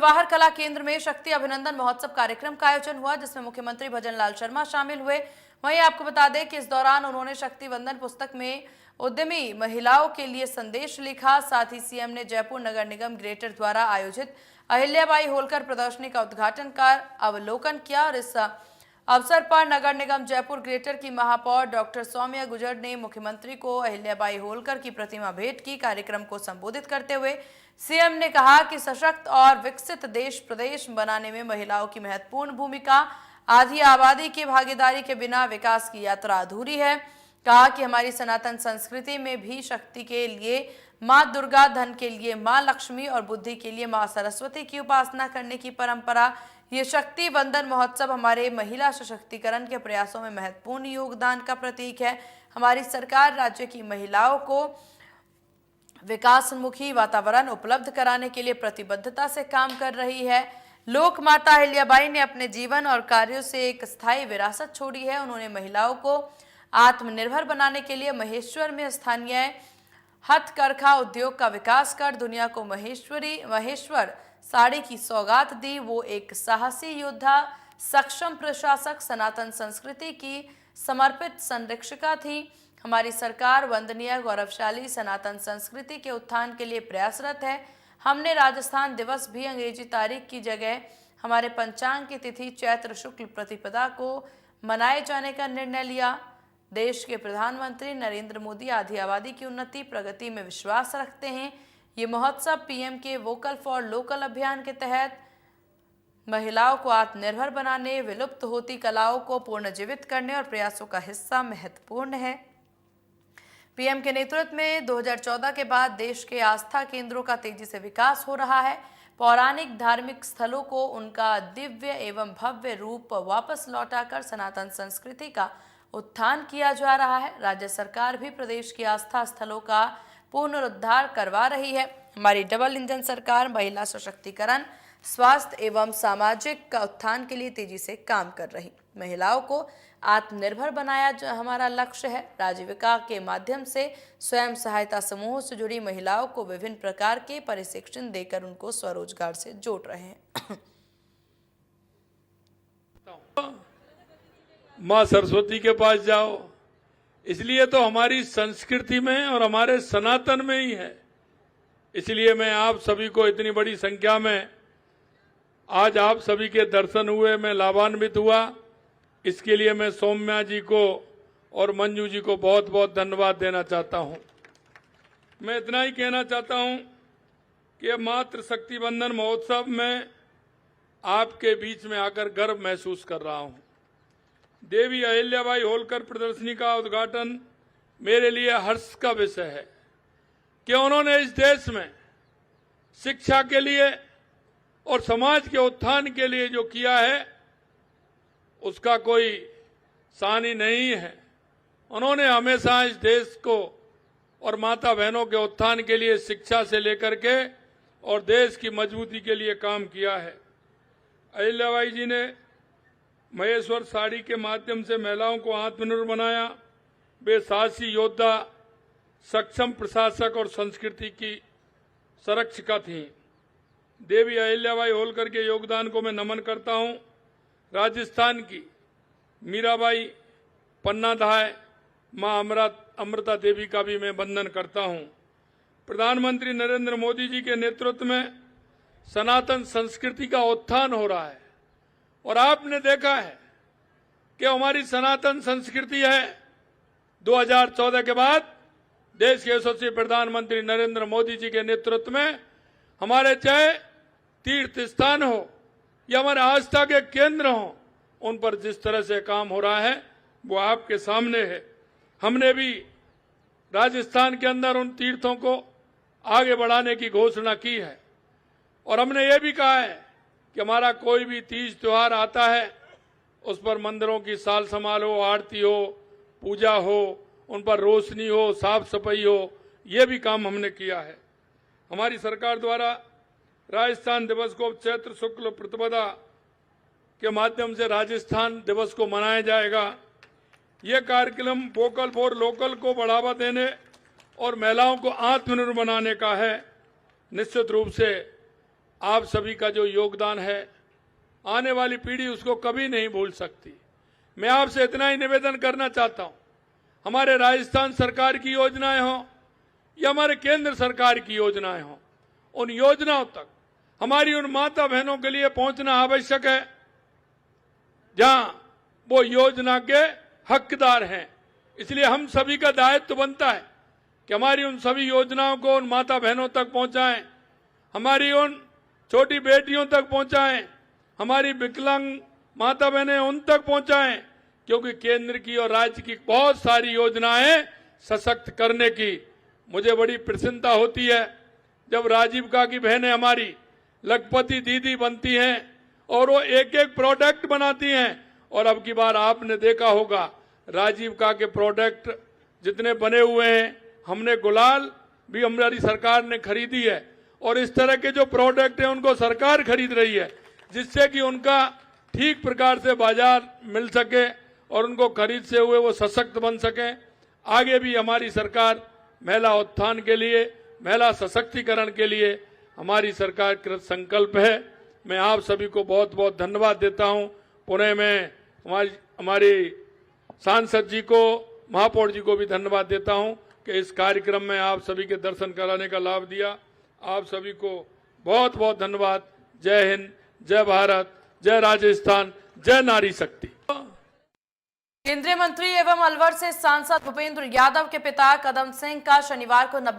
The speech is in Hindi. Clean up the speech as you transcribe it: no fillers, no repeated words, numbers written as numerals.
जवाहर कला केंद्र में शक्ति अभिनंदन महोत्सव कार्यक्रम का आयोजन हुआ, जिसमें मुख्यमंत्री भजन लाल शर्मा शामिल हुए। वहीं आपको बता दें कि इस दौरान उन्होंने शक्ति वंदन पुस्तक में उद्यमी महिलाओं के लिए संदेश लिखा। साथ ही सीएम ने जयपुर नगर निगम ग्रेटर द्वारा आयोजित अहिल्याबाई होलकर प्रदर्शनी का उद्घाटन कर अवलोकन किया। और इस अवसर पर नगर निगम जयपुर ग्रेटर की महापौर डॉक्टर सौम्या गुजर ने मुख्यमंत्री को अहिल्याबाई होलकर की प्रतिमा भेंट की। कार्यक्रम को संबोधित करते हुए सीएम ने कहा कि सशक्त और विकसित देश प्रदेश बनाने में महिलाओं की महत्वपूर्ण भूमिका, आधी आबादी की भागीदारी के बिना विकास की यात्रा अधूरी है। कहा कि हमारी सनातन संस्कृति में भी शक्ति के लिए मां दुर्गा, धन के लिए मां लक्ष्मी और बुद्धि के लिए मां सरस्वती की उपासना करने की परंपरा। ये शक्ति वंदन महोत्सव हमारे महिला सशक्तिकरण के प्रयासों में महत्वपूर्ण योगदान का प्रतीक है। हमारी सरकार राज्य की महिलाओं को विकासोन्मुखी वातावरण उपलब्ध कराने के लिए प्रतिबद्धता से काम कर रही है। लोक माता अहिल्याबाई ने अपने जीवन और कार्यों से एक स्थायी विरासत छोड़ी है। उन्होंने महिलाओं को आत्मनिर्भर बनाने के लिए महेश्वर में स्थानीय हथकरघा उद्योग का विकास कर दुनिया को महेश्वर साड़ी की सौगात दी। वो एक साहसी योद्धा, सक्षम प्रशासक, सनातन संस्कृति की समर्पित संरक्षिका थी। हमारी सरकार वंदनीय गौरवशाली सनातन संस्कृति के उत्थान के लिए प्रयासरत है। हमने राजस्थान दिवस भी अंग्रेजी तारीख की जगह हमारे पंचांग की तिथि चैत्र शुक्ल प्रतिपदा को मनाए जाने का निर्णय लिया। देश के प्रधानमंत्री नरेंद्र मोदी आधी आबादी की उन्नति प्रगति में विश्वास रखते हैं। ये महोत्सव पीएम के वोकल फॉर लोकल अभियान के तहत महिलाओं को आत्मनिर्भर बनाने, विलुप्त होती कलाओं को पुनर्जीवित करने और प्रयासों का हिस्सा महत्वपूर्ण है। पीएम के नेतृत्व में 2014 के बाद देश के आस्था केंद्रों का तेजी से विकास हो रहा है। पौराणिक धार्मिक स्थलों को उनका दिव्य एवं भव्य रूप वापस लौटाकर सनातन संस्कृति का उत्थान किया जा रहा है। राज्य सरकार भी प्रदेश की आस्था स्थलों का पुनरुद्धार करवा रही है। हमारी डबल इंजन सरकार महिला सशक्तिकरण, स्वास्थ्य एवं सामाजिक उत्थान के लिए तेजी से काम कर रही। महिलाओं को आत्मनिर्भर बनाया जो हमारा लक्ष्य है। राजीविका के माध्यम से स्वयं सहायता समूहों से जुड़ी महिलाओं को विभिन्न प्रकार के प्रशिक्षण देकर उनको स्वरोजगार से जोड़ रहे हैं। माँ सरस्वती के पास जाओ, इसलिए तो हमारी संस्कृति में और हमारे सनातन में ही है। इसलिए मैं आप सभी को इतनी बड़ी संख्या में आज आप सभी के दर्शन हुए, मैं लाभान्वित हुआ। इसके लिए मैं सौम्या जी को और मंजू जी को बहुत बहुत धन्यवाद देना चाहता हूं। मैं इतना ही कहना चाहता हूं कि मातृ शक्ति वंदन महोत्सव में आपके बीच में आकर गर्व महसूस कर रहा हूं। देवी अहिल्याबाई होलकर प्रदर्शनी का उद्घाटन मेरे लिए हर्ष का विषय है कि उन्होंने इस देश में शिक्षा के लिए और समाज के उत्थान के लिए जो किया है उसका कोई सानी नहीं है। उन्होंने हमेशा इस देश को और माता बहनों के उत्थान के लिए शिक्षा से लेकर के और देश की मजबूती के लिए काम किया है। अहिल्याबाई जी ने महेश्वर साड़ी के माध्यम से महिलाओं को आत्मनिर्भर बनाया। वे साहसी योद्धा, सक्षम प्रशासक और संस्कृति की संरक्षिका थीं। देवी अहिल्याबाई होलकर के योगदान को मैं नमन करता हूं। राजस्थान की मीराबाई, पन्ना धाय, मां अमृता देवी का भी मैं वंदन करता हूं। प्रधानमंत्री नरेंद्र मोदी जी के नेतृत्व में सनातन संस्कृति का उत्थान हो रहा है और आपने देखा है कि हमारी सनातन संस्कृति है 2014 के बाद देश के यशस्वी प्रधानमंत्री नरेंद्र मोदी जी के नेतृत्व में हमारे चाहे तीर्थ स्थान हो या हमारे आस्था के केंद्र हो, उन पर जिस तरह से काम हो रहा है वो आपके सामने है। हमने भी राजस्थान के अंदर उन तीर्थों को आगे बढ़ाने की घोषणा की है और हमने ये भी कहा है कि हमारा कोई भी तीज त्योहार आता है उस पर मंदिरों की साल संभाल हो, आरती हो, पूजा हो, उन पर रोशनी हो, साफ सफाई हो, ये भी काम हमने किया है। हमारी सरकार द्वारा राजस्थान दिवस को चैत्र शुक्ल प्रतिपदा के माध्यम से राजस्थान दिवस को मनाया जाएगा। ये कार्यक्रम वोकल फॉर लोकल को बढ़ावा देने और महिलाओं को आत्मनिर्भर बनाने का है। निश्चित रूप से आप सभी का जो योगदान है, आने वाली पीढ़ी उसको कभी नहीं भूल सकती। मैं आपसे इतना ही निवेदन करना चाहता हूं, हमारे राजस्थान सरकार की योजनाएं हों या हमारे केंद्र सरकार की योजनाएं हों, उन योजनाओं तक हमारी उन माता बहनों के लिए पहुंचना आवश्यक है जहां वो योजना के हकदार हैं। इसलिए हम सभी का दायित्व बनता है कि हमारी उन सभी योजनाओं को उन माता बहनों तक पहुंचाएं, हमारी उन छोटी बेटियों तक पहुंचाएं, हमारी विकलांग माता बहनें उन तक पहुंचाएं, क्योंकि केंद्र की और राज्य की बहुत सारी योजनाएं सशक्त करने की। मुझे बड़ी प्रसन्नता होती है जब राजीविका की बहनें हमारी लखपति दीदी बनती हैं और वो एक एक प्रोडक्ट बनाती हैं। और अब की बार आपने देखा होगा राजीविका के प्रोडक्ट जितने बने हुए हैं, हमने गुलाल भी हमारी सरकार ने खरीदी है और इस तरह के जो प्रोडक्ट हैं उनको सरकार खरीद रही है, जिससे कि उनका ठीक प्रकार से बाजार मिल सके और उनको खरीद से हुए वो सशक्त बन सकें। आगे भी हमारी सरकार महिला उत्थान के लिए, महिला सशक्तिकरण के लिए हमारी सरकार कृत संकल्प है। मैं आप सभी को बहुत बहुत धन्यवाद देता हूं। पुणे में हमारी सांसद जी को, महापौर जी को भी धन्यवाद देता हूं कि इस कार्यक्रम में आप सभी के दर्शन कराने का लाभ दिया। आप सभी को बहुत बहुत धन्यवाद। जय हिंद, जय भारत, जय राजस्थान, जय नारी शक्ति। केंद्रीय मंत्री एवं अलवर से सांसद भूपेंद्र यादव के पिता कदम सिंह का शनिवार को